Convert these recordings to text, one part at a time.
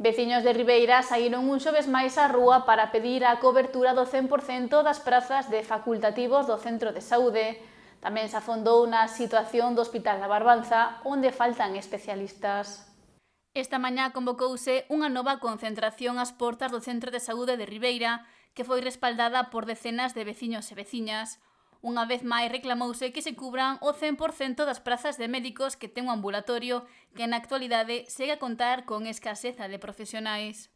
Veciños de Ribeira saíron un xoves máis á rúa para pedir a cobertura do 100% das prazas de facultativos do centro de saúde. Tamén se afondou na situación do Hospital da Barbanza, onde faltan especialistas. Esta mañá convocouse unha nova concentración ás portas do Centro de Saúde de Ribeira, que foi respaldada por decenas de veciños e veciñas. Unha vez máis reclamouse que se cubran o 100% das prazas de médicos que ten o ambulatorio, que na actualidade segue a contar con escaseza de profesionais.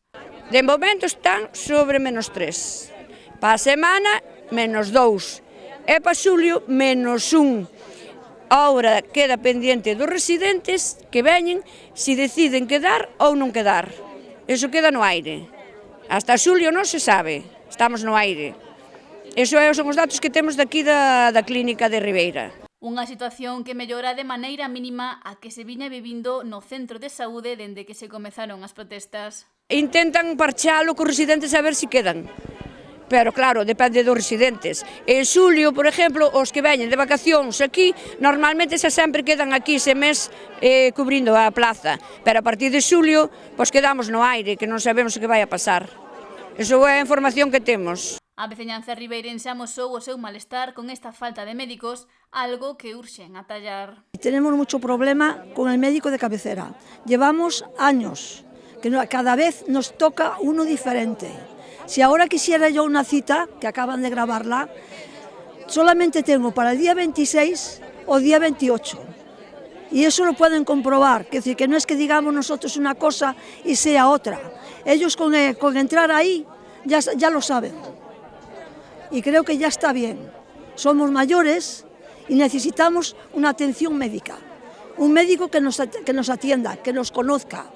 De momento están sobre -3, para a semana -2 e para xulio -1. Ahora queda pendiente dos residentes que veñen se deciden quedar ou non quedar. Eso queda no aire. Hasta xulio non se sabe, estamos no aire. Esos son os datos que temos daqui da clínica de Ribeira. Unha situación que mellora de maneira mínima a que se viña vivindo no centro de saúde dende que se comezaron as protestas. Intentan parchalo cos residentes a ver se quedan. Pero claro, depende dos residentes. En xulio, por exemplo, os que veñen de vacacións aquí, normalmente xa sempre quedan aquí ese mes cubrindo a plaza. Pero a partir de xulio, pois quedamos no aire, que non sabemos o que vai a pasar. Iso é a información que temos. A veciñanza ribeirense amosou o seu malestar con esta falta de médicos, algo que urxen atallar. Tenemos mucho problema con el médico de cabecera. Llevamos años, que cada vez nos toca uno diferente. Si ahora quisiera yo una cita, que acaban de grabarla, solamente tengo para el día 26 o día 28. Y eso lo pueden comprobar, es decir, que no es que digamos nosotros una cosa y sea otra. Ellos con entrar ahí ya lo saben. Y creo que ya está bien. Somos mayores y necesitamos una atención médica. Un médico que nos atienda, que nos conozca,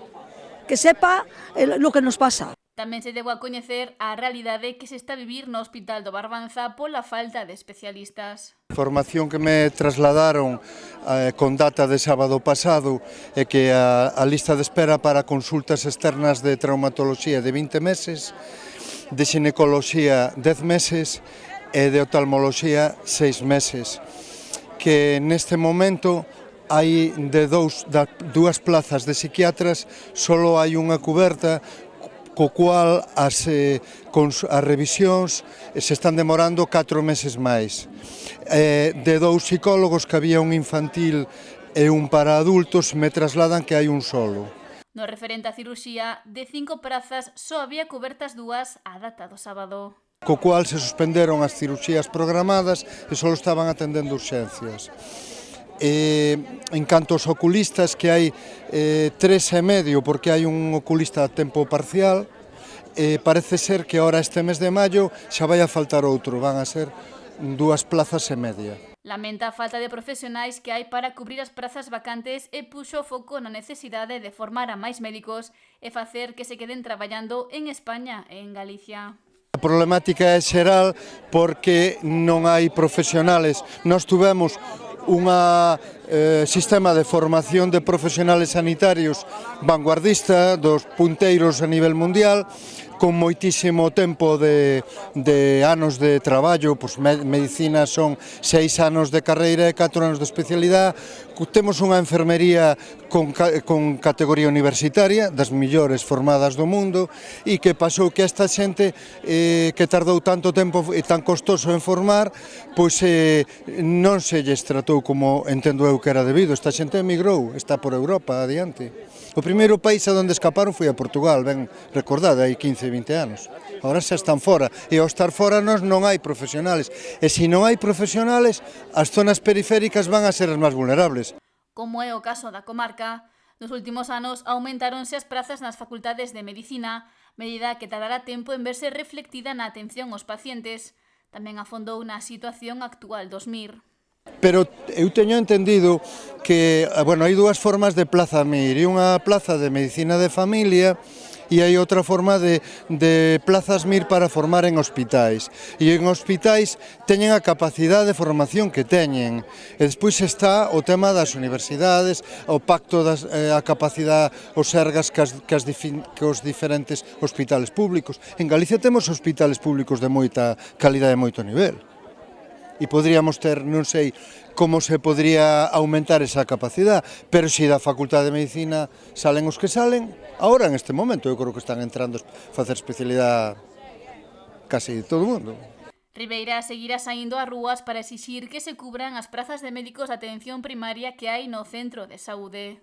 que sepa lo que nos pasa. Tamén se deu a coñecer a realidade que se está a vivir no Hospital do Barbanza pola falta de especialistas. A información que me trasladaron con data de sábado pasado é que a lista de espera para consultas externas de traumatoloxía de 20 meses, de xinecoloxía 10 meses e de oftalmoloxía 6 meses, que neste momento hai de dúas plazas de psiquiatras, só hai unha cuberta, co cual as revisións se están demorando 4 meses máis. De 2 psicólogos, que había un infantil e un para adultos, me trasladan que hai un solo. No referente á cirurxía, de 5 prazas só había cobertas 2 á data do sábado. Co cual se suspenderon as cirurxías programadas e só estaban atendendo urxencias. En canto aos oculistas, que hai 3,5, porque hai un oculista a tempo parcial, parece ser que ahora este mes de maio xa vai a faltar outro, van a ser 2 plazas e media. Lamenta a falta de profesionais que hai para cubrir as prazas vacantes e puxo o foco na necesidade de formar a máis médicos e facer que se queden traballando en España e en Galicia. A problemática é xeral porque non hai profesionales. Nós tuvemos un sistema de formación de profesionales sanitarios vanguardista, dos punteiros a nivel mundial, con moitísimo tempo de anos de traballo, pois medicina son 6 anos de carreira e 4 anos de especialidade. Temos unha enfermería con categoría universitaria, das millores formadas do mundo, e que pasou que esta xente que tardou tanto tempo e tan costoso en formar, pois non se lles tratou como entendo eu que era debido. Esta xente emigrou, está por Europa adiante. O primeiro país a onde escaparon foi a Portugal, ben recordado, hai 15, 20 anos. Agora xa están fora, e ao estar fora non hai profesionales. E se non hai profesionales, as zonas periféricas van a ser as máis vulnerables. Como é o caso da comarca, nos últimos anos aumentáronse as prazas nas facultades de Medicina, medida que tardará tempo en verse reflectida na atención aos pacientes. Tamén afondou na situación actual dos MIR. Pero eu teño entendido que, hai 2 formas de plaza MIR, e unha plaza de medicina de familia e hai outra forma de plazas MIR para formar en hospitais. E en hospitais teñen a capacidade de formación que teñen. E despois está o tema das universidades, o pacto a capacidade, os sergas que os diferentes hospitales públicos. En Galicia temos hospitales públicos de moita calidade e moito nivel. e poderíamos ter, non sei, como se podría aumentar esa capacidade, pero se da Facultade de Medicina salen os que salen, agora en este momento eu creo que están entrando a facer especialidade casi todo o mundo. Ribeira seguirá saindo ás rúas para exixir que se cubran as prazas de médicos de atención primaria que hai no centro de saúde.